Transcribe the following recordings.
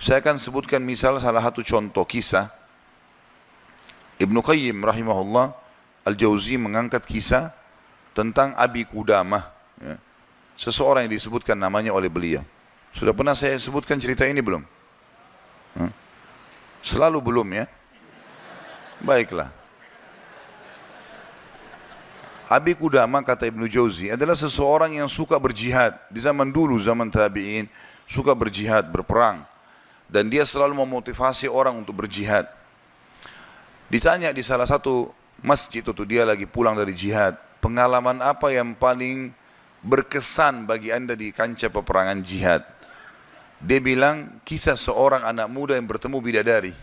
Saya akan sebutkan misal salah satu contoh kisah. Ibnu Qayyim rahimahullah Al-Jauzi mengangkat kisah tentang Abi Qudamah, ya. Seseorang yang disebutkan namanya oleh beliau. Sudah pernah saya sebutkan cerita ini belum? Selalu belum, ya. Baiklah. Abi Qudamah, kata Ibnu Jauzi, adalah seseorang yang suka berjihad. Di zaman dulu, zaman tabi'in, suka berjihad, berperang. Dan dia selalu memotivasi orang untuk berjihad. Ditanya di salah satu masjid itu, dia lagi pulang dari jihad, pengalaman apa yang paling berkesan bagi anda di kancah peperangan jihad? Dia bilang, kisah seorang anak muda yang bertemu bidadari.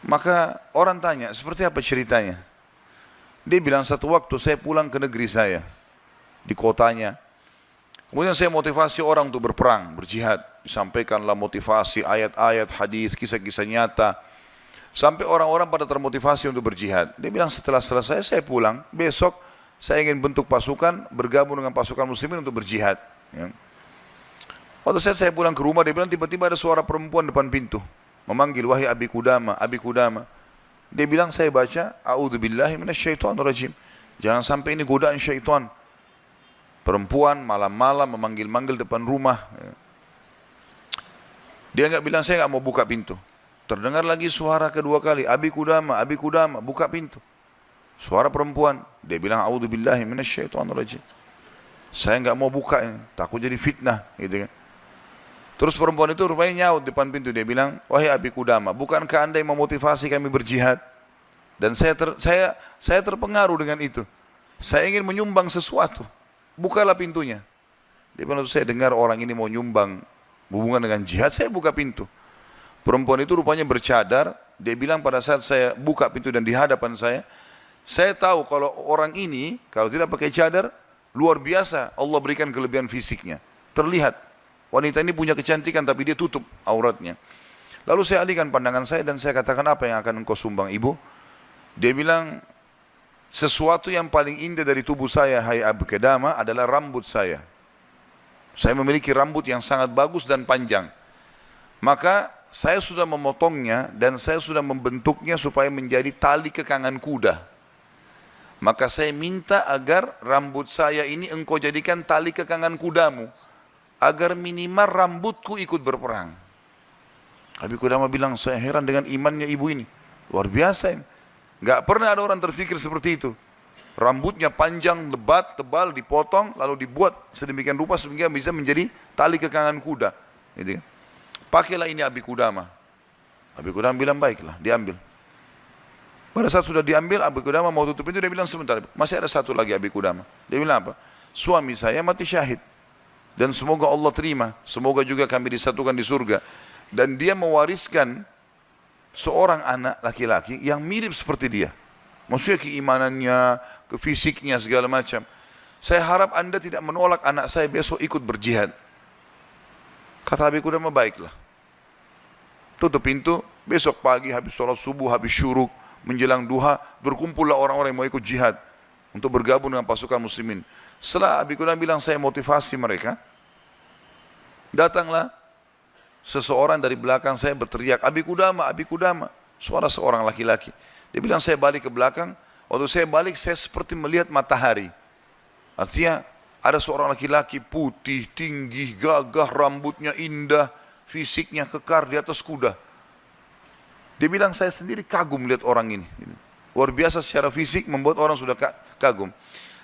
Maka orang tanya, seperti apa ceritanya? Dia bilang, satu waktu saya pulang ke negeri saya, di kotanya. Kemudian saya motivasi orang untuk berperang, berjihad. Disampaikanlah motivasi, ayat-ayat, hadis, kisah-kisah nyata. Sampai orang-orang pada termotivasi untuk berjihad. Dia bilang, setelah selesai saya pulang, besok saya ingin bentuk pasukan, bergabung dengan pasukan muslimin untuk berjihad. Ya. Waktu saya pulang ke rumah, dia bilang tiba-tiba ada suara perempuan depan pintu. Memanggil, wahai Abi Qudamah, Abi Qudamah. Dia bilang, saya baca, a'udzubillahi minasyaitonirrajim. Jangan sampai ini godaan syaitan. Perempuan malam-malam memanggil-manggil depan rumah. Dia enggak bilang, saya enggak mau buka pintu. Terdengar lagi suara kedua kali, Abi Qudamah, Abi Qudamah, buka pintu. Suara perempuan. Dia bilang, a'udzubillahi minasyaitonirrajim. Saya enggak mau buka ini, takut jadi fitnah, gitu kan. Terus perempuan itu rupanya nyaut depan pintu. Dia bilang, wahai Abi Qudamah, bukankah anda yang memotivasi kami berjihad? Dan saya terpengaruh dengan itu. Saya ingin menyumbang sesuatu. Bukalah pintunya. Dia bilang, saya dengar orang ini mau nyumbang hubungan dengan jihad, saya buka pintu. Perempuan itu rupanya bercadar. Dia bilang, pada saat saya buka pintu dan di hadapan saya tahu kalau orang ini, kalau tidak pakai cadar, luar biasa Allah berikan kelebihan fisiknya. Terlihat. Wanita ini punya kecantikan tapi dia tutup auratnya. Lalu saya alihkan pandangan saya dan saya katakan, apa yang akan engkau sumbang ibu? Dia bilang, sesuatu yang paling indah dari tubuh saya, hai Abi Qudamah, adalah rambut saya. Saya memiliki rambut yang sangat bagus dan panjang. Maka saya sudah memotongnya dan saya sudah membentuknya supaya menjadi tali kekangan kuda. Maka saya minta agar rambut saya ini engkau jadikan tali kekangan kudamu, agar minimal rambutku ikut berperang. Abi Qudamah bilang, saya heran dengan imannya ibu ini. Luar biasa ini. Gak pernah ada orang terfikir seperti itu. Rambutnya panjang, lebat, tebal, dipotong, lalu dibuat sedemikian rupa sehingga bisa menjadi tali kekangan kuda. Gitu. Pakailah ini Abi Qudamah. Abi Qudamah bilang, baiklah, diambil. Pada saat sudah diambil, Abi Qudamah mau tutup pintu, dia bilang, sebentar, masih ada satu lagi Abi Qudamah. Dia bilang apa? Suami saya mati syahid. Dan semoga Allah terima, semoga juga kami disatukan di surga. Dan dia mewariskan seorang anak laki-laki yang mirip seperti dia. Maksudnya keimanannya, fisiknya, segala macam. Saya harap anda tidak menolak anak saya besok ikut berjihad. Kata Abi Qudamah, baiklah. Tutup pintu, besok pagi habis sholat subuh, habis syuruk, menjelang duha, berkumpullah orang-orang yang mau ikut jihad untuk bergabung dengan pasukan muslimin. Setelah Abi Qudamah bilang, saya motivasi mereka, datanglah seseorang dari belakang saya berteriak, Abi Qudamah, Abi Qudamah. Suara seorang laki-laki. Dia bilang, saya balik ke belakang. Waktu saya balik, saya seperti melihat matahari. Artinya, ada seorang laki-laki putih, tinggi, gagah, rambutnya indah, fisiknya kekar di atas kuda. Dia bilang, saya sendiri kagum lihat orang ini. Luar biasa secara fisik, membuat orang sudah kagum.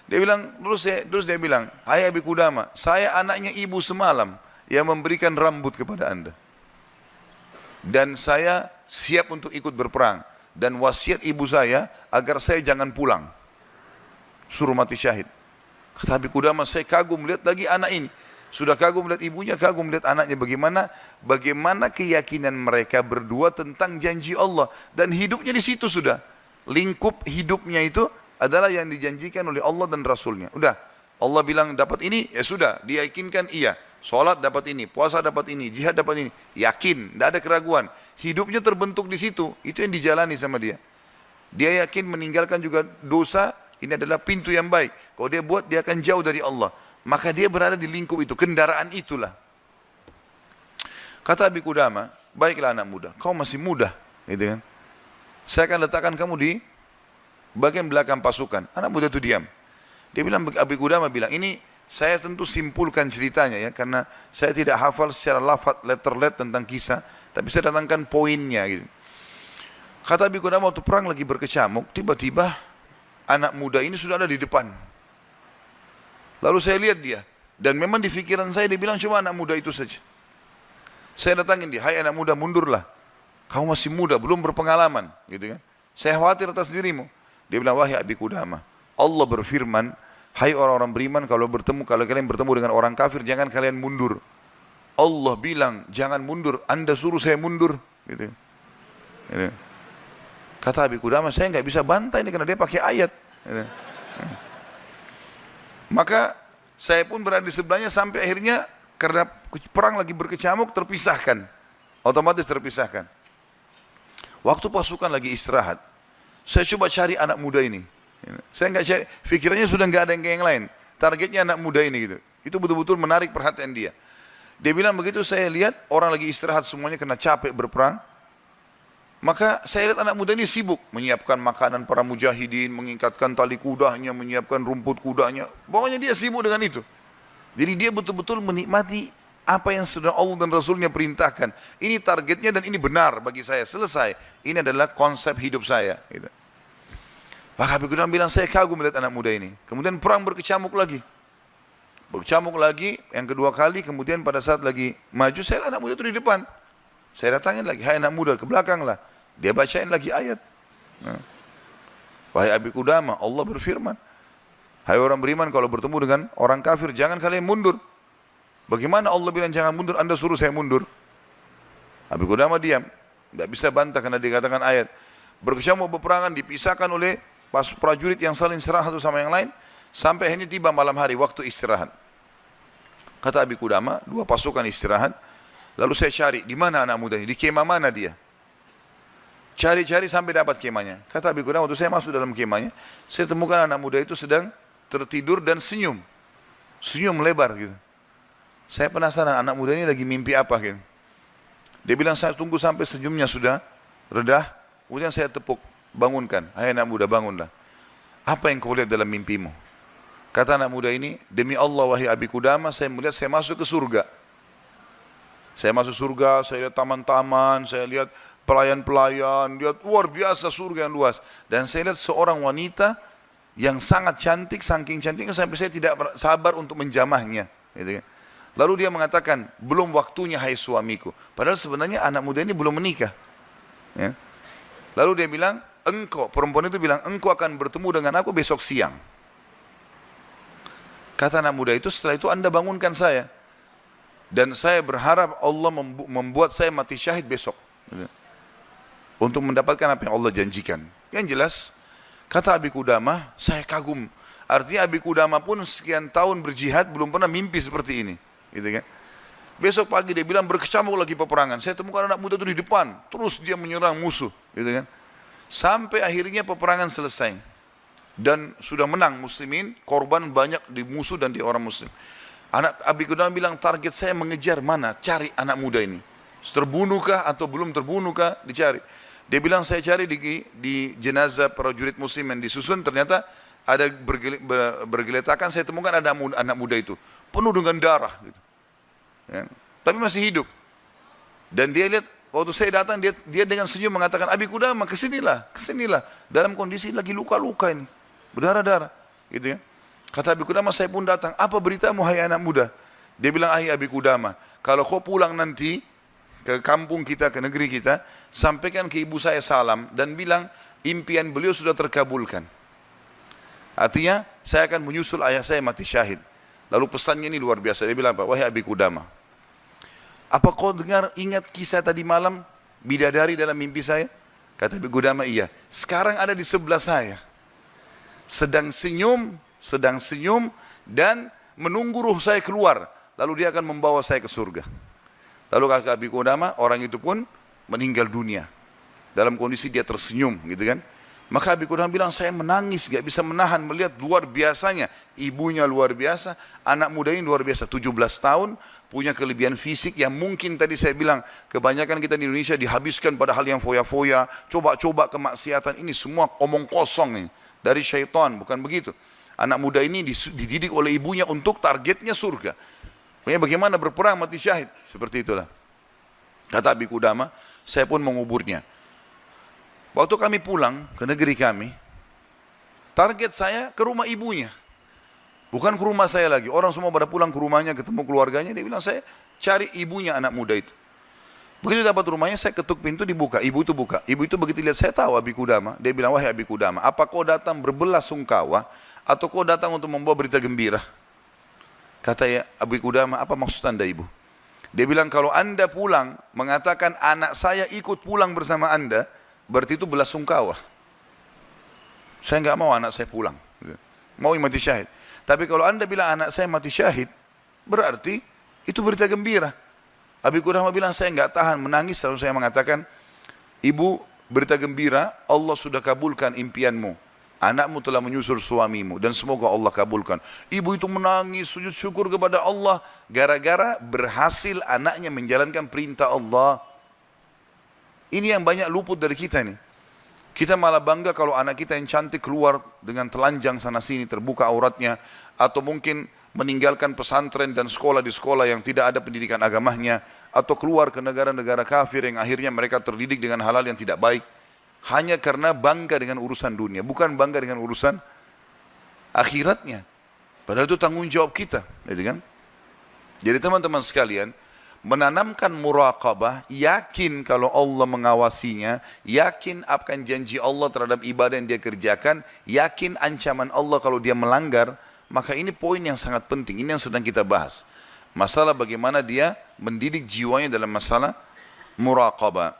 Dia bilang, terus dia bilang, hai Abi Qudamah, saya anaknya ibu semalam yang memberikan rambut kepada anda. Dan saya siap untuk ikut berperang. Dan wasiat ibu saya agar saya jangan pulang, suruh mati syahid. Kata Abi Qudamah, saya kagum lihat lagi anak ini. Sudah kagum lihat ibunya, kagum lihat anaknya. Bagaimana keyakinan mereka berdua tentang janji Allah. Dan hidupnya di situ sudah. Lingkup hidupnya itu adalah yang dijanjikan oleh Allah dan Rasulnya. Udah, Allah bilang dapat ini, ya sudah, diyakinkan iya. Sholat dapat ini, puasa dapat ini, jihad dapat ini. Yakin, tidak ada keraguan. Hidupnya terbentuk di situ, itu yang dijalani sama dia. Dia yakin meninggalkan juga dosa, ini adalah pintu yang baik. Kalau dia buat, dia akan jauh dari Allah. Maka dia berada di lingkup itu, kendaraan itulah. Kata Abi Qudamah, baiklah anak muda, kau masih muda, gitu kan. Saya akan letakkan kamu di bagian belakang pasukan. Anak muda itu diam. Dia bilang, Abi Qudamah bilang, ini saya tentu simpulkan ceritanya ya, karena saya tidak hafal secara lafaz letter tentang kisah, tapi saya datangkan poinnya gitu. Kata Abi Qudamah waktu perang lagi berkecamuk, tiba-tiba anak muda ini sudah ada di depan. Lalu saya lihat dia, dan memang di pikiran saya dia bilang cuma anak muda itu saja. Saya datangin dia, hai anak muda mundurlah. Kamu masih muda, belum berpengalaman, gitu kan. Saya khawatir atas dirimu. Dia bilang, wahai Abi Qudamah, Allah berfirman, hai orang-orang beriman, kalau kalian bertemu dengan orang kafir, jangan kalian mundur. Allah bilang, jangan mundur, Anda suruh saya mundur, gitu. Gitu. Kata Abi Qudamah, saya nggak bisa bantai ini karena dia pakai ayat. Gitu. Maka saya pun berada di sebelahnya sampai akhirnya karena perang lagi berkecamuk terpisahkan, otomatis terpisahkan. Waktu pasukan lagi istirahat, saya coba cari anak muda ini. Saya nggak cari, pikirannya sudah nggak ada yang lain. Targetnya anak muda ini gitu. Itu betul-betul menarik perhatian dia. Dia bilang begitu saya lihat orang lagi istirahat semuanya karena capek berperang. Maka saya lihat anak muda ini sibuk menyiapkan makanan para mujahidin, mengikatkan tali kudanya, menyiapkan rumput kudanya. Pokoknya dia sibuk dengan itu. Jadi dia betul-betul menikmati apa yang sudah Allah dan Rasulnya perintahkan. Ini targetnya dan ini benar bagi saya. Selesai. Ini adalah konsep hidup saya. Gitu. Maka Abi Qudamah bilang, saya kagum melihat anak muda ini. Kemudian perang berkecamuk lagi. Berkecamuk lagi, yang kedua kali, kemudian pada saat lagi maju, saya lihat anak muda itu di depan. Saya datangin lagi, hai anak muda, ke belakang lah. Dia bacain lagi ayat. Nah. Wahai Abi Qudamah, Allah berfirman, hai orang beriman, kalau bertemu dengan orang kafir, jangan kalian mundur. Bagaimana Allah bilang jangan mundur, Anda suruh saya mundur? Abi Qudamah diam, tidak bisa bantah karena dikatakan ayat. Berkecamuk peperangan dipisahkan oleh prajurit yang saling serang satu sama yang lain, sampai akhirnya tiba malam hari, waktu istirahat. Kata Abi Qudamah, dua pasukan istirahat, lalu saya cari, di mana anak muda ini, di kemah mana dia? Cari-cari sampai dapat kemahnya. Kata Abi Qudamah, waktu saya masuk dalam kemahnya, saya temukan anak muda itu sedang tertidur dan senyum. Senyum lebar gitu. Saya penasaran anak muda ini lagi mimpi apa gitu. Dia bilang saya tunggu sampai senyumnya sudah redah, kemudian saya tepuk, bangunkan. Hai anak muda bangunlah. Apa yang kau lihat dalam mimpimu? Kata anak muda ini, demi Allah wahai Abi Qudamah, saya melihat saya masuk ke surga. Saya masuk surga, saya lihat taman-taman, saya lihat pelayan-pelayan, lihat luar biasa surga yang luas. Dan saya lihat seorang wanita yang sangat cantik, saking cantiknya sampai saya tidak sabar untuk menjamahnya. Gitu kan. Lalu dia mengatakan, belum waktunya hai suamiku. Padahal sebenarnya anak muda ini belum menikah. Ya. Lalu dia bilang, engkau, perempuan itu bilang, engkau akan bertemu dengan aku besok siang. Kata anak muda itu, setelah itu Anda bangunkan saya. Dan saya berharap Allah membuat saya mati syahid besok. Gitu. Untuk mendapatkan apa yang Allah janjikan. Yang jelas, kata Abi Qudamah, saya kagum. Artinya Abi Qudamah pun sekian tahun berjihad, belum pernah mimpi seperti ini. Gitu kan? Besok pagi dia bilang berkecamuk lagi peperangan. Saya temukan anak muda itu di depan, terus dia menyerang musuh, gitu kan? Sampai akhirnya peperangan selesai dan sudah menang muslimin, korban banyak di musuh dan di orang muslim. Anak Abi Qudamah bilang target saya mengejar mana, cari anak muda ini. Terbunuhkah atau belum terbunuhkah, dicari. Dia bilang saya cari di jenazah prajurit muslim yang disusun, ternyata ada bergeletakan, saya temukan ada anak muda itu penuh dengan darah. Gitu. Ya. Tapi masih hidup. Dan dia lihat, waktu saya datang, dia dengan senyum mengatakan, Abi Qudamah, kesinilah. Dalam kondisi lagi luka-luka ini. Berdarah-darah. Gitu ya. Kata Abi Qudamah, saya pun datang. Apa beritamu, hai anak muda? Dia bilang, hai Abi Qudamah, kalau kau pulang nanti ke kampung kita, ke negeri kita, sampaikan ke ibu saya salam dan bilang, impian beliau sudah terkabulkan. Artinya, saya akan menyusul ayah saya mati syahid. Lalu pesannya ini luar biasa. Dia bilang apa? Wahai Abi Qudamah, apa kau ingat kisah tadi malam bidadari dalam mimpi saya? Kata Abi Qudamah, iya. Sekarang ada di sebelah saya. Sedang senyum dan menunggu ruh saya keluar. Lalu dia akan membawa saya ke surga. Lalu kata Abi Qudamah, orang itu pun meninggal dunia. Dalam kondisi dia tersenyum, gitu kan. Maka Abi Qudamah bilang, saya menangis, gak bisa menahan melihat luar biasanya. Ibunya luar biasa, anak muda ini luar biasa, 17 tahun, punya kelebihan fisik yang mungkin tadi saya bilang, kebanyakan kita di Indonesia dihabiskan pada hal yang foya-foya, coba-coba kemaksiatan, ini semua omong kosong nih, dari syaitan, bukan begitu. Anak muda ini dididik oleh ibunya untuk targetnya surga. Pokoknya bagaimana berperang mati syahid, seperti itulah. Kata Abi Qudamah, saya pun menguburnya. Waktu kami pulang ke negeri kami, target saya ke rumah ibunya. Bukan ke rumah saya lagi. Orang semua pada pulang ke rumahnya, ketemu keluarganya. Dia bilang, saya cari ibunya anak muda itu. Begitu dapat rumahnya, saya ketuk pintu, dibuka. Ibu itu buka. Ibu itu begitu lihat, saya tahu Abi Qudamah. Dia bilang, wahai Abi Qudamah, apa kau datang berbelasungkawa atau kau datang untuk membawa berita gembira? Kata ya Abi Qudamah, apa maksud anda ibu? Dia bilang, kalau anda pulang mengatakan anak saya ikut pulang bersama anda, berarti itu belasungkawa. Saya nggak mau anak saya pulang, mau mati syahid. Tapi kalau anda bilang anak saya mati syahid, berarti itu berita gembira. Abi Qudamah bilang, saya nggak tahan menangis, lalu saya mengatakan, ibu, berita gembira, Allah sudah kabulkan impianmu. Anakmu telah menyusul suamimu dan semoga Allah kabulkan. Ibu itu menangis, sujud syukur kepada Allah gara-gara berhasil anaknya menjalankan perintah Allah. Ini yang banyak luput dari kita nih. Kita malah bangga kalau anak kita yang cantik keluar dengan telanjang sana sini, terbuka auratnya, atau mungkin meninggalkan pesantren dan sekolah di sekolah yang tidak ada pendidikan agamanya, atau keluar ke negara-negara kafir yang akhirnya mereka terdidik dengan hal-hal yang tidak baik, hanya karena bangga dengan urusan dunia, bukan bangga dengan urusan akhiratnya. Padahal itu tanggung jawab kita, gitu kan? Jadi teman-teman sekalian, menanamkan muraqabah, yakin kalau Allah mengawasinya, yakin akan janji Allah terhadap ibadah yang dia kerjakan, yakin ancaman Allah kalau dia melanggar, maka ini poin yang sangat penting, ini yang sedang kita bahas. Masalah bagaimana dia mendidik jiwanya dalam masalah muraqabah.